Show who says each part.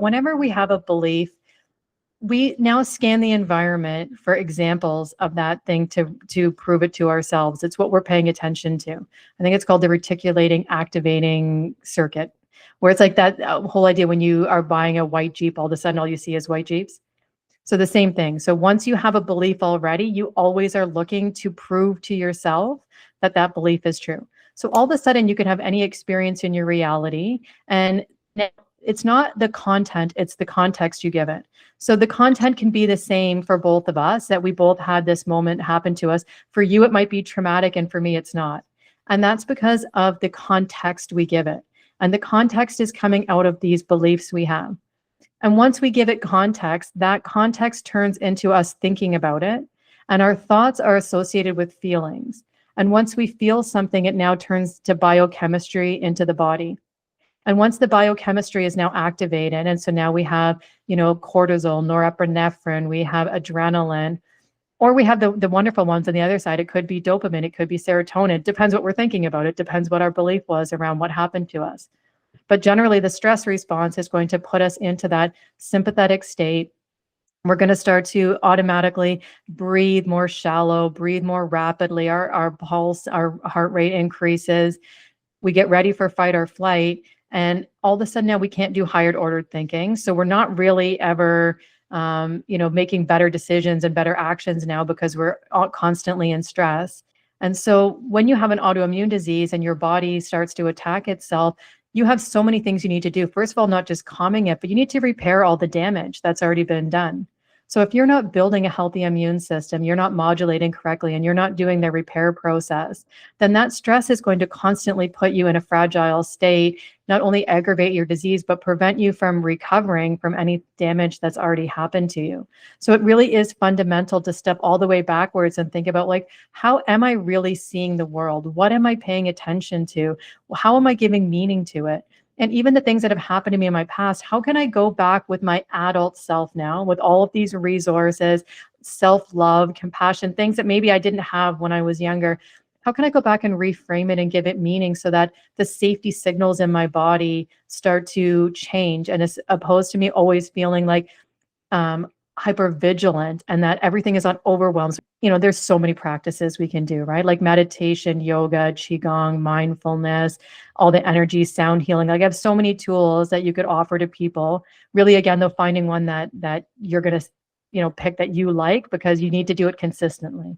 Speaker 1: Whenever we have a belief, we now scan the environment for examples of that thing to prove it to ourselves. It's what we're paying attention to. I think it's called the reticulating activating circuit, where it's like that whole idea when you are buying a white Jeep, all of a sudden all you see is white Jeeps. So the same thing. So once you have a belief already, you always are looking to prove to yourself that that belief is true. So all of a sudden you can have any experience in your reality, and it's not the content, it's the context you give it. So the content can be the same for both of us, that we both had this moment happen to us. For you, it might be traumatic, and for me, it's not. And that's because of the context we give it. And the context is coming out of these beliefs we have. And once we give it context, that context turns into us thinking about it. And our thoughts are associated with feelings. And once we feel something, it now turns to biochemistry into the body. And once the biochemistry is now activated, and so now we have, cortisol, norepinephrine, we have adrenaline, or we have the wonderful ones on the other side. It could be dopamine, it could be serotonin. It depends what we're thinking about. It depends what our belief was around what happened to us. But generally, the stress response is going to put us into that sympathetic state. We're going to start to automatically breathe more shallow, breathe more rapidly. Our pulse, our heart rate increases. We get ready for fight or flight. And all of a sudden now we can't do higher ordered thinking. So we're not really ever, making better decisions and better actions now because we're constantly in stress. And so when you have an autoimmune disease and your body starts to attack itself, you have so many things you need to do. First of all, not just calming it, but you need to repair all the damage that's already been done. So if you're not building a healthy immune system, you're not modulating correctly, and you're not doing the repair process, then that stress is going to constantly put you in a fragile state, not only aggravate your disease, but prevent you from recovering from any damage that's already happened to you. So it really is fundamental to step all the way backwards and think about, like, how am I really seeing the world? What am I paying attention to? How am I giving meaning to it? And even the things that have happened to me in my past, how can I go back with my adult self now, with all of these resources, self-love, compassion, things that maybe I didn't have when I was younger? How can I go back and reframe it and give it meaning so that the safety signals in my body start to change, and as opposed to me always feeling like hyper vigilant and that everything is on overwhelm. There's so many practices we can do, right? Like meditation, yoga, qigong, mindfulness, all the energy, sound healing. Like I have so many tools that you could offer to people. Really, again, though, finding one that you're going to, pick that you like, because you need to do it consistently.